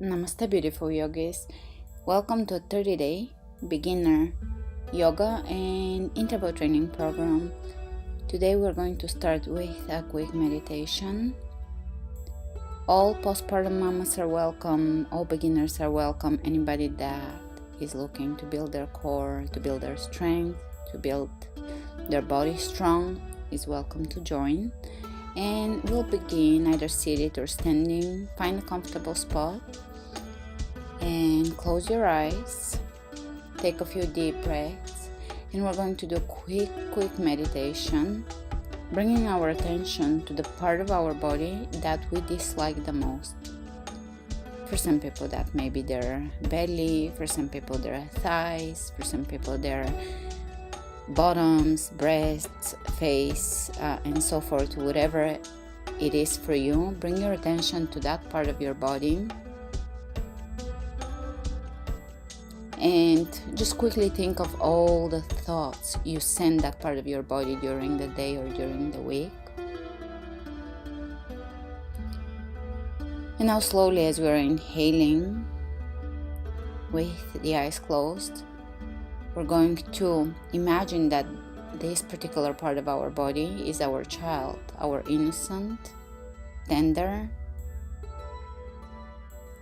Namaste, beautiful yogis. Welcome to a 30-day beginner yoga and interval training program. Today we're going to start with a quick meditation. All postpartum mamas are welcome, all beginners are welcome. Anybody that is looking to build their core, to build their strength, to build their body strong is welcome to join. And we'll begin either seated or standing. Find a comfortable spot and close your eyes. Take a few deep breaths, and we're going to do a quick meditation, bringing our attention to the part of our body that we dislike the most. For some people that may be their belly, for some people their thighs, for some people their bottoms, breasts, face, and so forth. Whatever it is for you, bring your attention to that part of your body and just quickly think of all the thoughts you send that part of your body during the day or during the week. And now slowly, as we're inhaling with the eyes closed, we're going to imagine that this particular part of our body is our child, our innocent, tender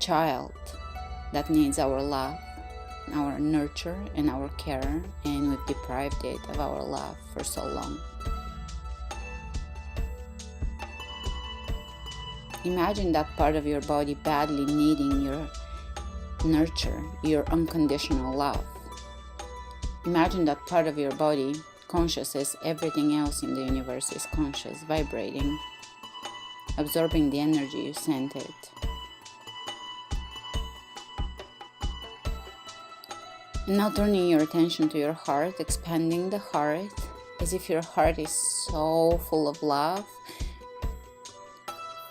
child that needs our love, our nurture, and our care, and we've deprived it of our love for so long. Imagine that part of your body badly needing your nurture, your unconditional love. Imagine that part of your body conscious as everything else in the universe is conscious, vibrating, absorbing the energy you sent it. And now turning your attention to your heart, expanding the heart as if your heart is so full of love.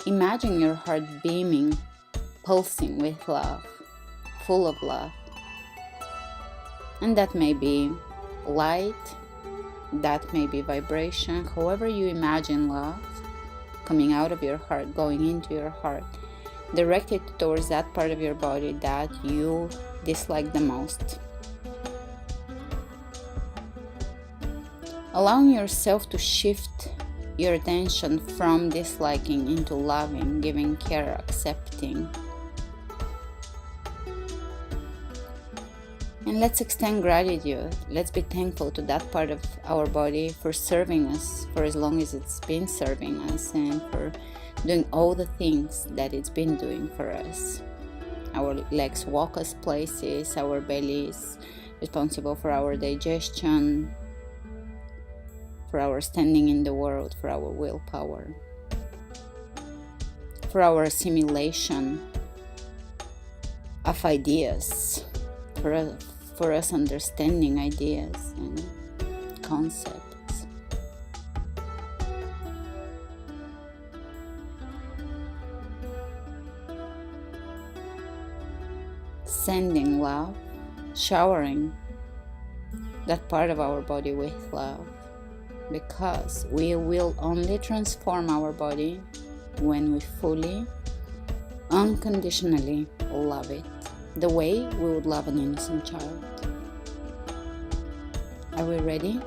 Imagine your heart beaming, pulsing with love, full of love. And that may be light, that may be vibration, however you imagine love coming out of your heart, going into your heart. Direct it towards that part of your body that you dislike the most. Allowing yourself to shift your attention from disliking into loving, giving care, accepting. And let's extend gratitude. Let's be thankful to that part of our body for serving us for as long as it's been serving us and for doing all the things that it's been doing for us. Our legs walk us places, our belly is responsible for our digestion, for our standing in the world, for our willpower, for our assimilation of ideas, for us understanding ideas and concepts. Sending love, showering that part of our body with love, because we will only transform our body when we fully, unconditionally love it, the way we would love an innocent child. Are we ready?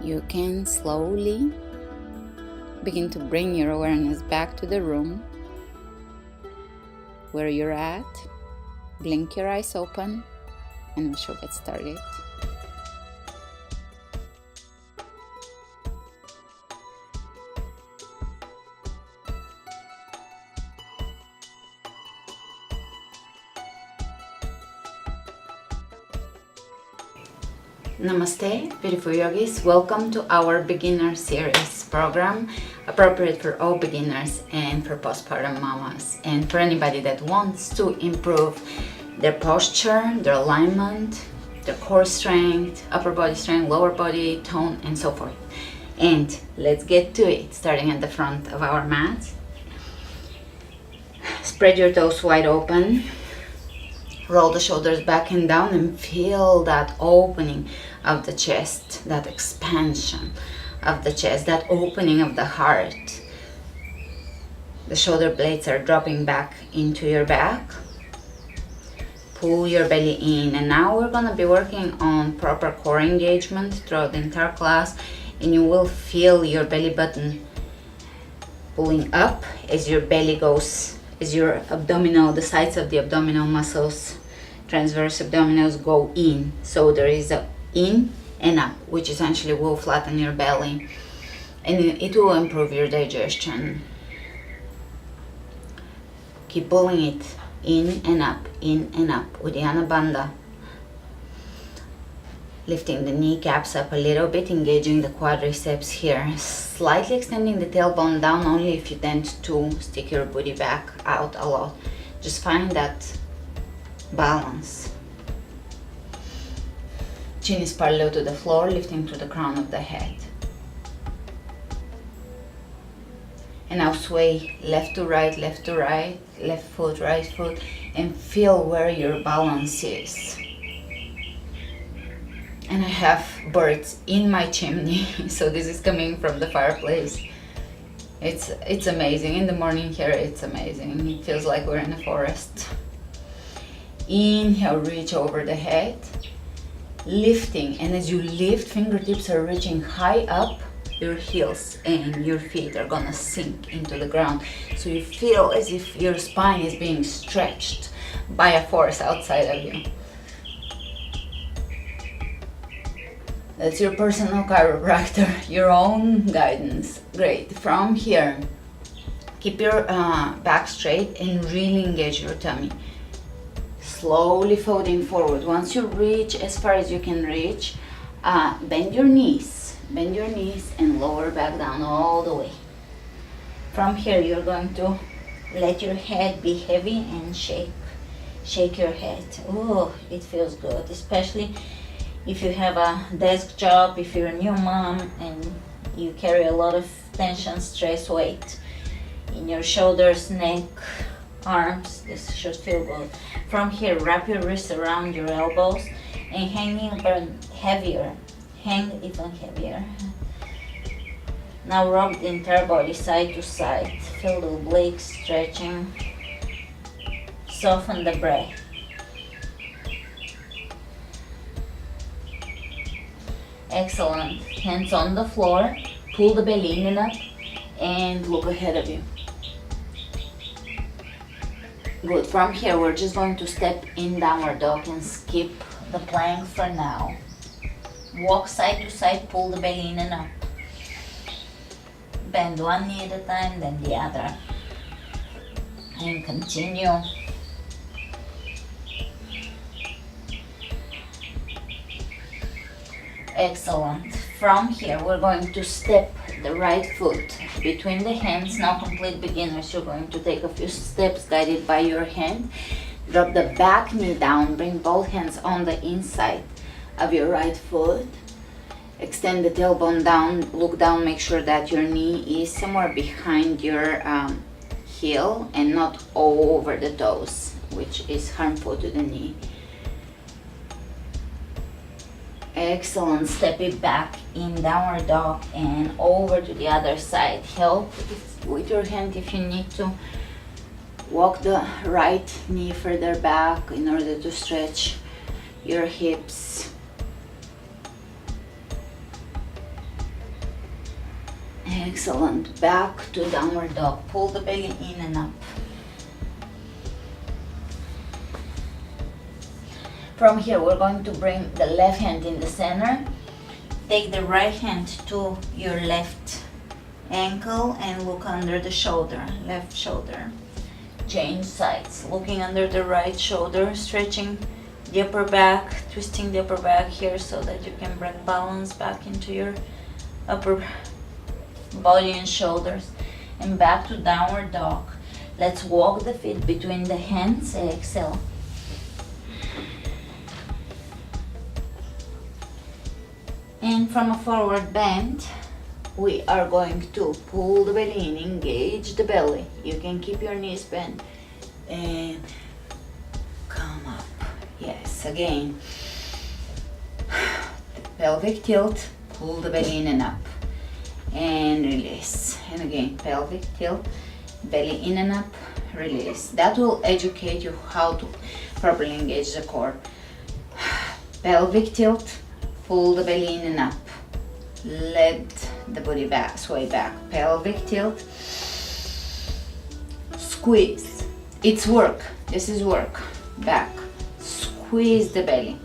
You can slowly begin to bring your awareness back to the room where you're at. Blink your eyes open and we shall get started. Namaste, beautiful yogis. Welcome to our beginner series program, appropriate for all beginners and for postpartum mamas, and for anybody that wants to improve their posture, their alignment, their core strength, upper body strength, lower body tone, and so forth. And let's get to it, starting at the front of our mat. Spread your toes wide open. Roll the shoulders back and down and feel that opening of the chest, that expansion of the chest, that opening of the heart. The shoulder blades are dropping back into your back. Pull your belly in, and now we're gonna be working on proper core engagement throughout the entire class, and you will feel your belly button pulling up as your belly goes, as your abdominal, the sides of the abdominal muscles, transverse abdominals go in. So there is a in and up, which essentially will flatten your belly, and it will improve your digestion. Keep pulling it in and up with the Anabandha. Lifting the kneecaps up a little bit, engaging the quadriceps here. Slightly extending the tailbone down only if you tend to stick your booty back out a lot. Just find that balance. Chin is parallel to the floor, lifting to the crown of the head. And now sway left to right, left to right, left foot, right foot, and feel where your balance is. And I have birds in my chimney, so this is coming from the fireplace. It's amazing. In the morning here, it's amazing. It feels like we're in a forest. Inhale, reach over the head, lifting, and as you lift, fingertips are reaching high up. Your heels and your feet are gonna sink into the ground, so you feel as if your spine is being stretched by a force outside of you. That's your personal chiropractor, your own guidance. Great. From here, keep your back straight and really engage your tummy. Slowly folding forward. Once you reach as far as you can reach, bend your knees. Bend your knees and lower back down all the way. From here, you're going to let your head be heavy and shake your head. Oh, it feels good, especially if you have a desk job, if you're a new mom and you carry a lot of tension, stress, weight in your shoulders, neck, arms. This should feel good. From here, wrap your wrists around your elbows and hang even heavier. Hang even heavier. Now rock the entire body side to side. Feel the obliques stretching. Soften the breath. Excellent. Hands on the floor. Pull the belly in and up and look ahead of you. Good. From here, we're just going to step in downward dog and skip the plank for now. Walk side to side, pull the belly in and up. Bend one knee at a time, then the other. And continue. Excellent. From here, we're going to step the right foot between the hands. Now, complete beginners, you're going to take a few steps guided by your hand. Drop the back knee down, bring both hands on the inside of your right foot. Extend the tailbone down, look down, make sure that your knee is somewhere behind your heel and not all over the toes, which is harmful to the knee. Excellent. Step it back in downward dog and over to the other side. Help with your hand if you need to. Walk the right knee further back in order to stretch your hips. Excellent. Back to downward dog. Pull the belly in and up. From here, we're going to bring the left hand in the center. Take the right hand to your left ankle and look under the shoulder, left shoulder. Change sides, looking under the right shoulder, stretching the upper back, twisting the upper back here so that you can bring balance back into your upper body and shoulders. And back to downward dog. Let's walk the feet between the hands. Exhale. And from a forward bend, we are going to pull the belly in, engage the belly. You can keep your knees bent and come up. Yes, again. Pelvic tilt, pull the belly in and up. And release. And again, pelvic tilt belly in and up, release. That will educate you how to properly engage the core. Pelvic tilt, pull the belly in and up. Let the body back, sway back. Pelvic tilt, squeeze. It's work. This is work. Back. Squeeze the belly.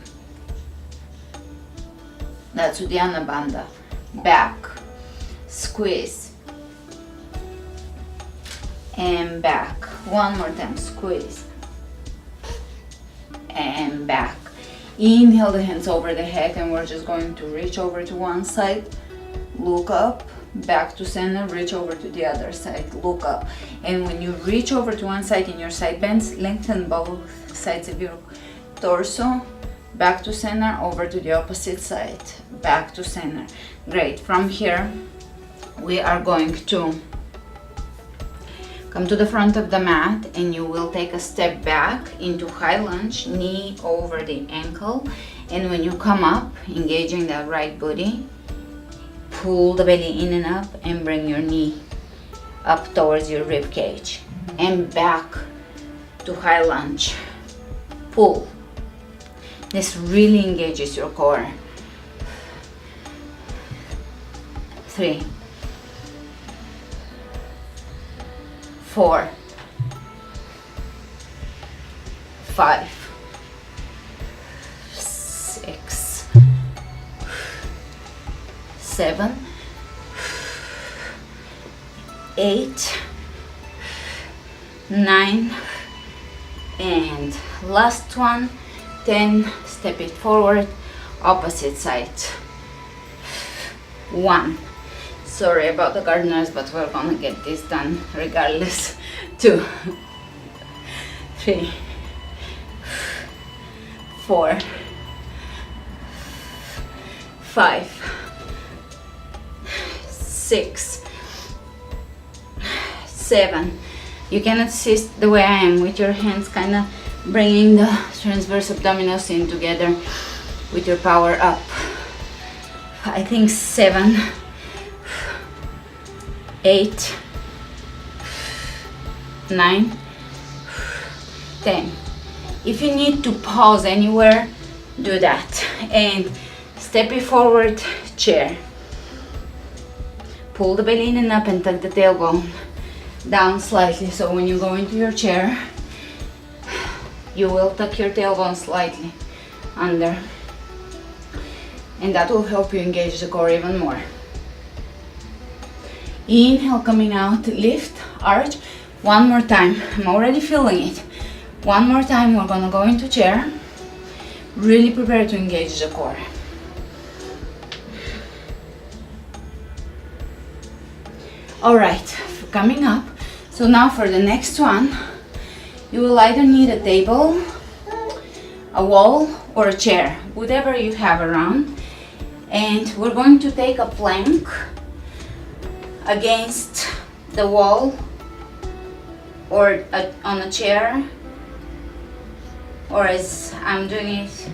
That's Uddiyana Bandha. Back. Squeeze. And back. One more time. Squeeze. And back. Inhale the hands over the head, and we're just going to reach over to one side, look up, back to center, reach over to the other side, look up. And when you reach over to one side in your side bends, lengthen both sides of your torso, back to center, over to the opposite side, back to center. Great. From here, we are going to come to the front of the mat, and you will take a step back into high lunge, knee over the ankle. And when you come up, engaging that right booty, pull the belly in and up and bring your knee up towards your rib cage. And back to high lunge. Pull. This really engages your core. 3, 4, 5, 6, 7, 8, 9, and last one, 10. Step it forward, opposite side. 1. Sorry about the gardeners, but we're gonna get this done regardless. 2, 3, 4, 5, 6, 7. You can assist the way I am with your hands, kind of bringing the transverse abdominals in together with your power up. I think 7, 8, 9, 10. If you need to pause anywhere, do that. And step it forward, chair. Pull the belly in and up and tuck the tailbone down slightly. So when you go into your chair, you will tuck your tailbone slightly under. And that will help you engage the core even more. Inhale, coming out, lift, arch. One more time. I'm already feeling it. One more time, we're gonna go into chair. Really prepare to engage the core. All right, coming up. So now for the next one, you will either need a table, a wall, or a chair, whatever you have around. And we're going to take a plank against the wall, or on a chair, or as I'm doing it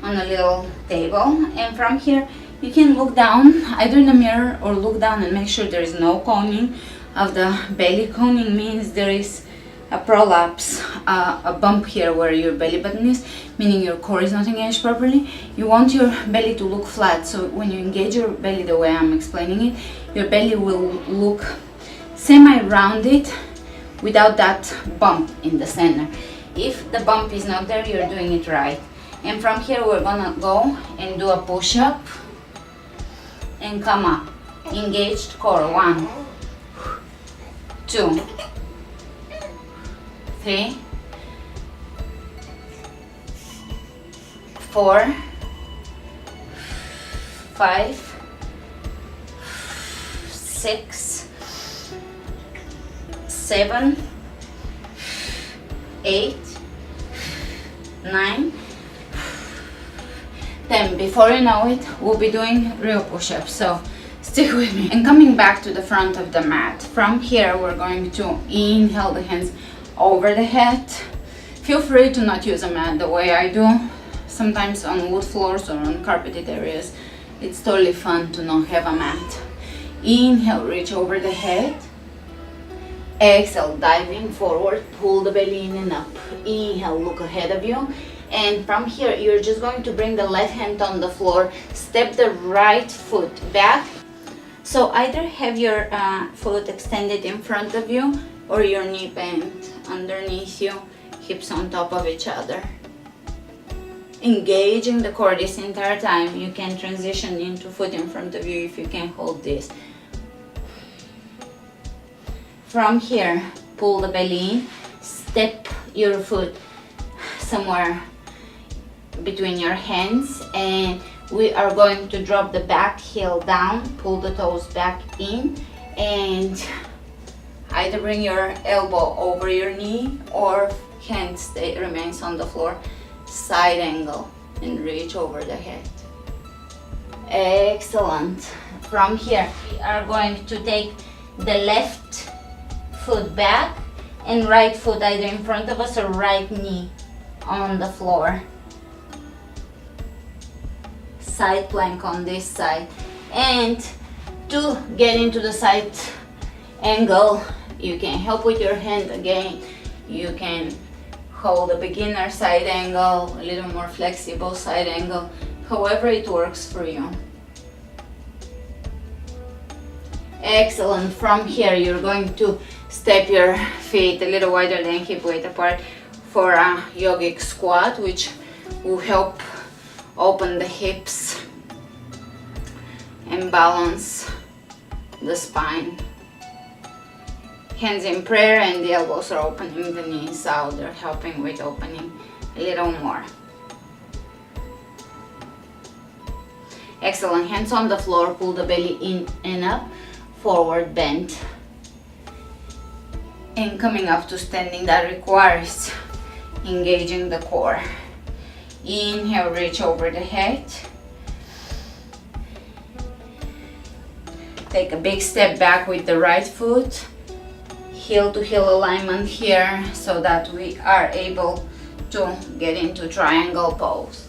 on a little table. And from here you can look down either in the mirror or look down and make sure there is no coning of the belly. Coning means there is a prolapse, a bump here where your belly button is, meaning your core is not engaged properly. You want your belly to look flat, so when you engage your belly the way I'm explaining it, your belly will look semi-rounded without that bump in the center. If the bump is not there, you're doing it right. And from here we're gonna go and do a push-up and come up. Engaged core. 1, 2, 3, 4, 5, 6, 7, 8, 9, 10. Before you know it, we'll be doing real push-ups, so stick with me. And coming back to the front of the mat. From here, we're going to inhale the hands over the head. Feel free to not use a mat the way I do. Sometimes on wood floors or on carpeted areas, it's totally fun to not have a mat. Inhale, reach over the head. Exhale, diving forward, pull the belly in and up. Inhale, look ahead of you. And from here, you're just going to bring the left hand on the floor, step the right foot back. So either have your foot extended in front of you or your knee bent underneath you, hips on top of each other. Engaging the core this entire time. You can transition into foot in front of you if you can hold this. From here, pull the belly in, step your foot somewhere between your hands, and we are going to drop the back heel down, pull the toes back in, and either bring your elbow over your knee or hand remains on the floor. Side angle and reach over the head. Excellent. From here, we are going to take the left foot back and right foot either in front of us or right knee on the floor. Side plank on this side. And to get into the side angle, you can help with your hand again. You can hold a beginner side angle, a little more flexible side angle, however it works for you. Excellent. From here, you're going to step your feet a little wider than hip width apart for a yogic squat, which will help open the hips and balance the spine. Hands in prayer and the elbows are opening the knees out. They're helping with opening a little more. Excellent. Hands on the floor, pull the belly in and up, forward bend. And coming up to standing, that requires engaging the core. Inhale, reach over the head. Take a big step back with the right foot. Heel to heel alignment here so that we are able to get into triangle pose.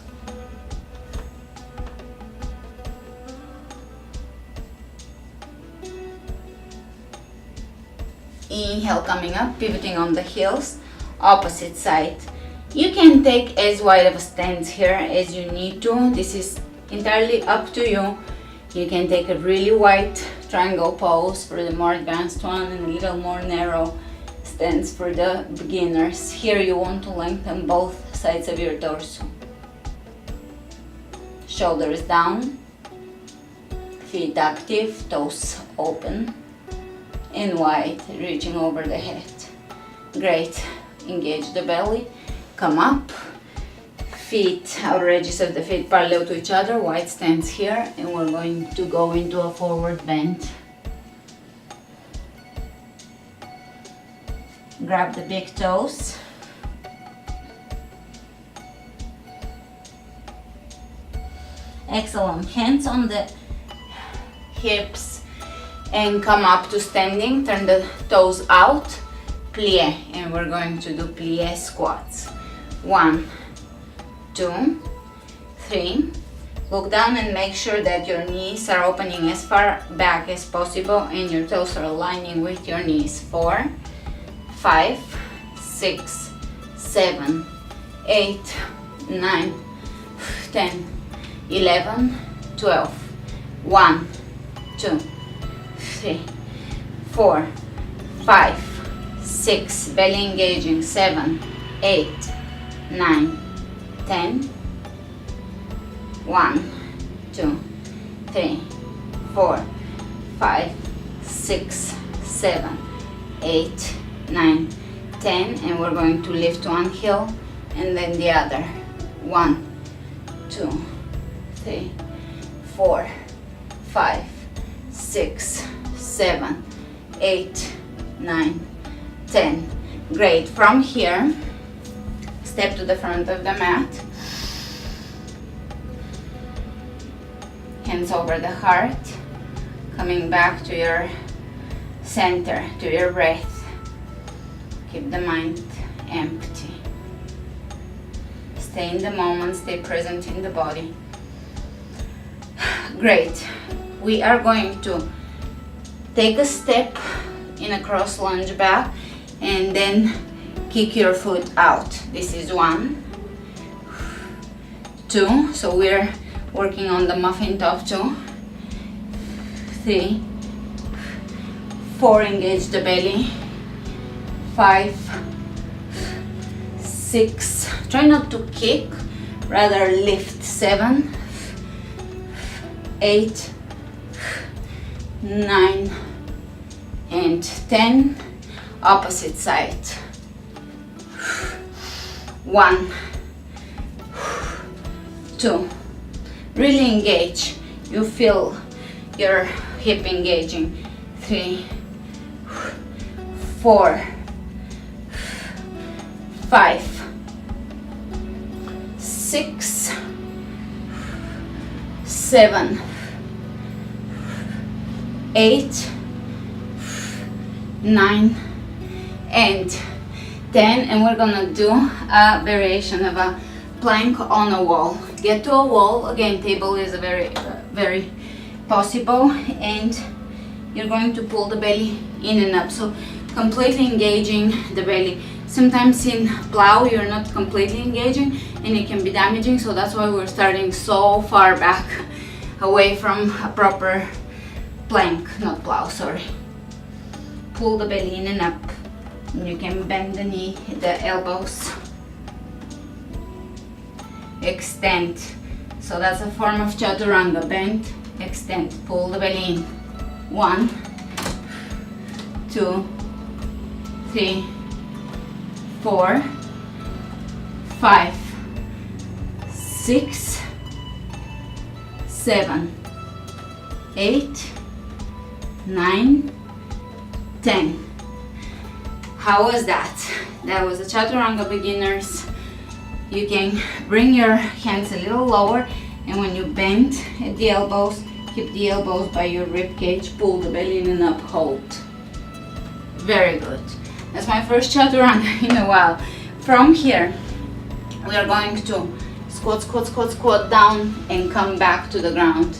Inhale, coming up, pivoting on the heels, opposite side. You can take as wide of a stance here as you need to. This is entirely up to you. You can take a really wide triangle pose for the more advanced one and a little more narrow stance for the beginners. Here you want to lengthen both sides of your torso. Shoulders down, feet active, toes open and wide, reaching over the head. Great. Engage the belly, come up. Feet, outer edges of the feet parallel to each other, wide stance here, and we're going to go into a forward bend. Grab the big toes. Excellent. Hands on the hips and come up to standing. Turn the toes out, plie, and we're going to do plie squats. 1, 2, 3. Look down and make sure that your knees are opening as far back as possible and your toes are aligning with your knees. 4, 5, 6, 7, 8, 9, 10, 11, 12. 1, 2, 3, 4, 5, 6. Belly engaging. 7, 8, 9, 10. 1, 2, 3, 4, 5, 6, 7, 8, 9, 10. And we're going to lift one heel and then the other. 1, 2, 3, 4, 5, 6, 7, 8, 9, 10. Great. From here, step to the front of the mat. Hands over the heart, coming back to your center, to your breath. Keep the mind empty. Stay in the moment, stay present in the body. Great. We are going to take a step in in a cross lunge back, and then kick your foot out. This is 1, 2, so we're working on the muffin top 2, 3, 4, engage the belly, 5, 6, try not to kick, rather lift, 7, 8, 9, and 10, opposite side, 1, 2, really engage, you feel your hip engaging, 3, 4, 5, 6, 7, 8, 9, and 10, and we're gonna do a variation of a plank on a wall. Get to a wall, again, table is a very possible, and you're going to pull the belly in and up, so completely engaging the belly. Sometimes in plow you're not completely engaging and it can be damaging, so that's why we're starting so far back away from a proper plank, not plow, sorry. Pull the belly in and up, and you can bend the knee, the elbows, extend, so that's a form of chaturanga, bend, extend, pull the belly in, 1, 2, 3, 4, 5, 6, 7, 8, 9, 10. How was that? That was a chaturanga beginners. You can bring your hands a little lower, and when you bend at the elbows, keep the elbows by your rib cage, pull the belly in and up, hold. Very good. That's my first chaturanga in a while. From here, we are going to squat, squat, squat, squat down and come back to the ground.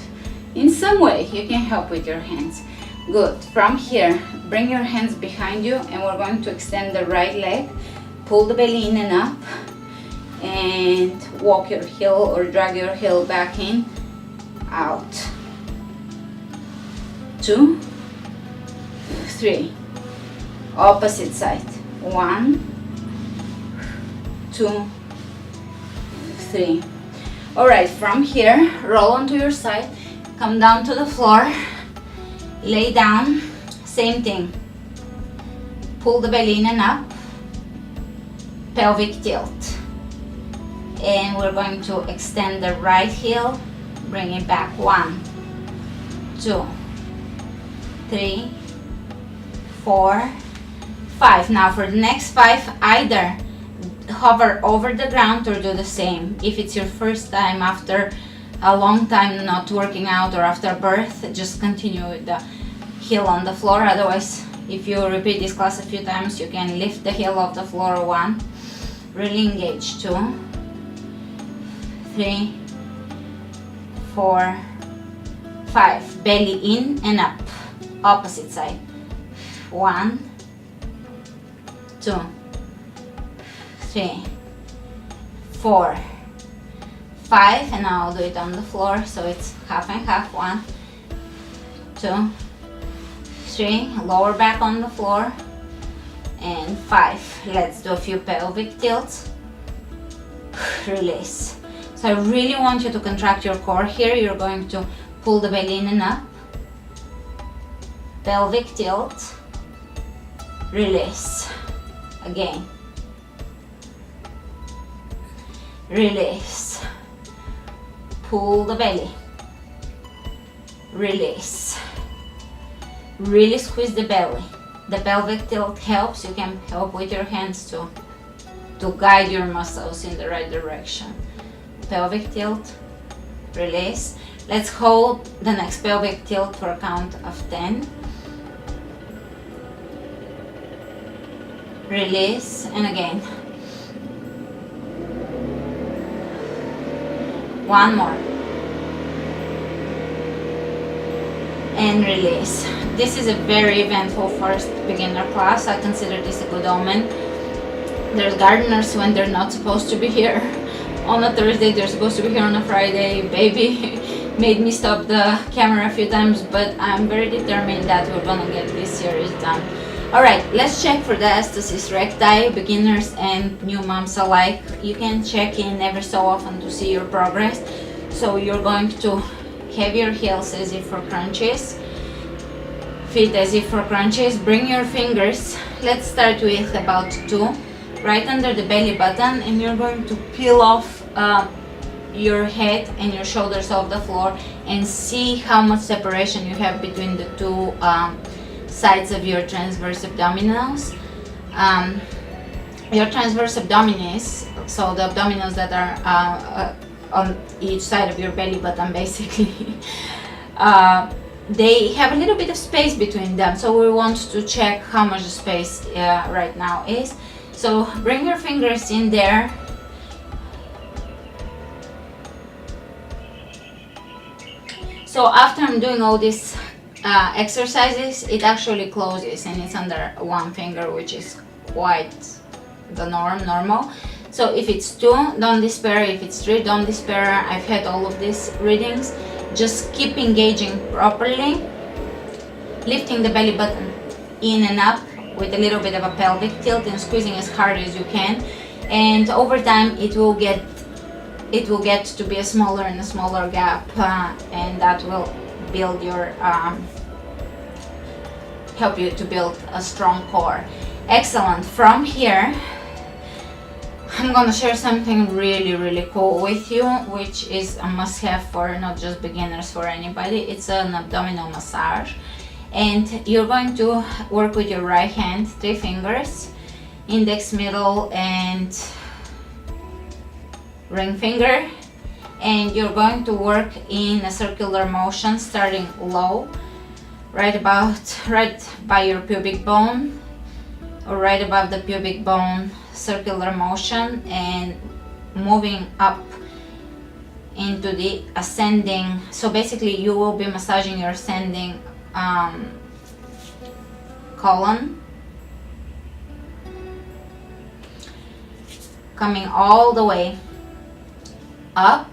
In some way, you can help with your hands. Good. From here, bring your hands behind you, and we're going to extend the right leg, pull the belly in and up, and walk your heel or drag your heel back in, out. 2, 3, opposite side, 1, 2, 3. All right, from here, roll onto your side, come down to the floor, lay down, same thing, pull the belly in and up, pelvic tilt, and we're going to extend the right heel, bring it back, 1, 2, 3, 4, 5. Now for the next 5, either hover over the ground or do the same. If it's your first time after a long time not working out or after birth, just continue with the heel on the floor. Otherwise, if you repeat this class a few times, you can lift the heel off the floor. 1, really engage, 2, 3, 4, 5. Belly in and up, opposite side, 1, 2, 3, 4, 5, and now I'll do it on the floor, so it's half and half. 1, 2, 3, lower back on the floor, and 5. Let's do a few pelvic tilts, release. So I really want you to contract your core here. You're going to pull the belly in and up, pelvic tilt, release, again, release, pull the belly, release, really squeeze the belly. The pelvic tilt helps. You can help with your hands to guide your muscles in the right direction. Pelvic tilt, release. Let's hold the next pelvic tilt for a count of 10. Release, and again. One more. and release. This is a very eventful first beginner class. I consider this a good omen. There's gardeners when they're not supposed to be here on a Thursday, they're supposed to be here on a Friday. Baby made me stop the camera a few times, but I'm very determined that we're gonna get this series done. Alright, let's check for diastasis recti, beginners and new moms alike. You can check in every so often to see your progress. So you're going to have your heels as if for crunches, feet as if for crunches. Bring your fingers, let's start with about 2, right under the belly button, and you're going to peel off your head and your shoulders off the floor and see how much separation you have between the two sides of your transverse abdominals. Your transverse abdominis, so the abdominals that are on each side of your belly button basically, they have a little bit of space between them, so we want to check how much the space right now is. So bring your fingers in there. So after I'm doing all these exercises, it actually closes and it's under 1 finger, which is quite the normal. So if it's 2, don't despair. If it's 3, don't despair. I've had all of these readings. Just keep engaging properly, lifting the belly button in and up with a little bit of a pelvic tilt and squeezing as hard as you can. And over time, it will get to be a smaller and a smaller gap, and that will build your help you to build a strong core. Excellent. From here, I'm gonna share something really cool with you, which is a must-have for not just beginners, for anybody. It's an abdominal massage, and you're going to work with your right hand, 3 fingers, index, middle, and ring finger, and you're going to work in a circular motion starting low, right by your pubic bone or right above the pubic bone, circular motion, and moving up into the ascending. So basically you will be massaging your ascending colon, coming all the way up.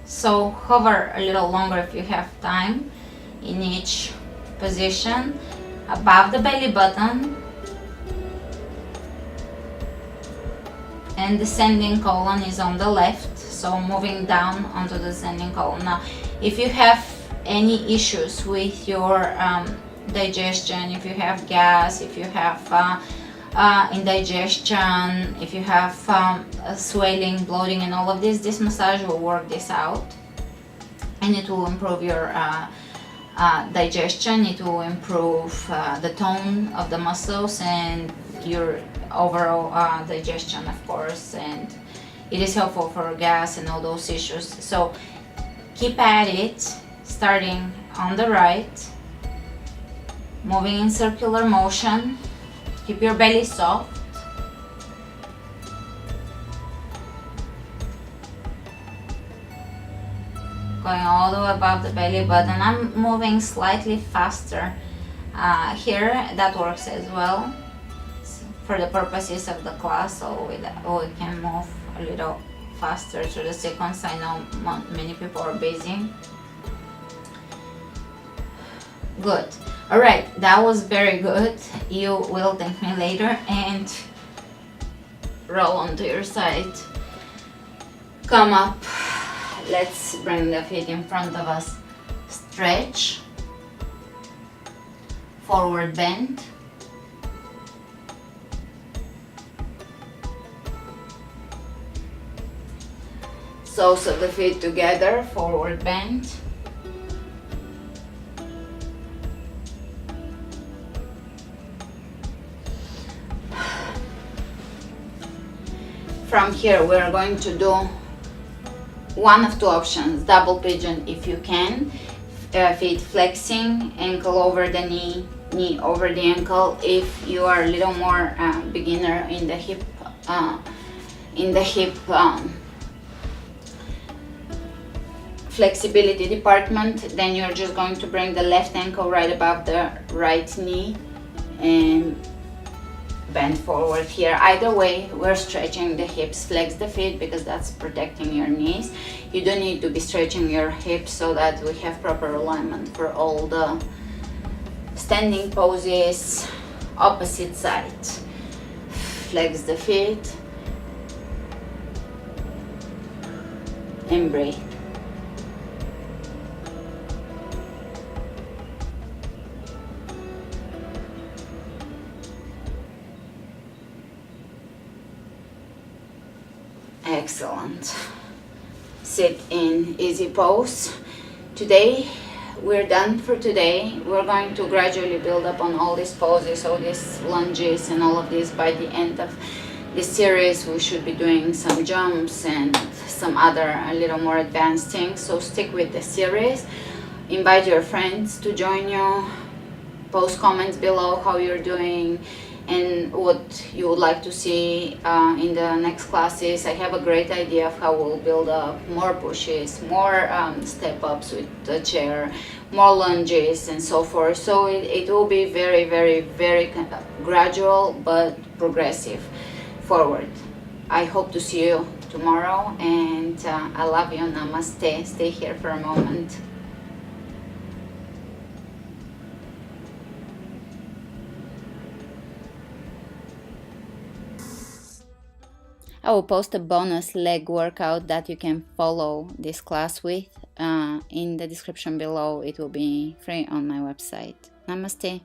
So hover a little longer if you have time in each position, above the belly button, and descending colon is on the left, so moving down onto the descending colon. Now if you have any issues with your digestion, if you have gas, if you have indigestion, if you have swelling, bloating and all of this, this massage will work this out, and it will improve your digestion, it will improve the tone of the muscles and your overall digestion, of course, and it is helpful for gas and all those issues. So keep at it, starting on the right, moving in circular motion. Keep your belly soft. Going all the way above the belly button. I'm moving slightly faster here. That works as well for the purposes of the class, so we can move a little faster through the sequence. I know many people are busy. Good. Alright, that was very good. You will thank me later. And roll onto your side. Come up. Let's bring the feet in front of us. Stretch. Forward bend. Soles of the feet together, forward bend. From here we are going to do one of 2 options, double pigeon if you can, feet flexing, ankle over the knee, knee over the ankle. If you are a little more beginner in the hip flexibility department, then you're just going to bring the left ankle right above the right knee and bend forward here. Either way, we're stretching the hips. Flex the feet because that's protecting your knees. You don't need to be stretching your hips so that we have proper alignment for all the standing poses. Opposite side. Flex the feet and breathe. Excellent. Sit in easy pose. Today we're done for today. We're going to gradually build up on all these poses, all these lunges and all of this. By the end of this series we should be doing some jumps and some other a little more advanced things, so stick with the series. Invite your friends to join you. Post comments below how you're doing and what you would like to see in the next classes. I have a great idea of how we'll build up more pushes, more step ups with the chair, more lunges and so forth. So it will be very, very, very gradual but progressive forward. I hope to see you tomorrow, and I love you. Namaste. Stay here for a moment. I will post a bonus leg workout that you can follow this class with in the description below. It will be free on my website. Namaste.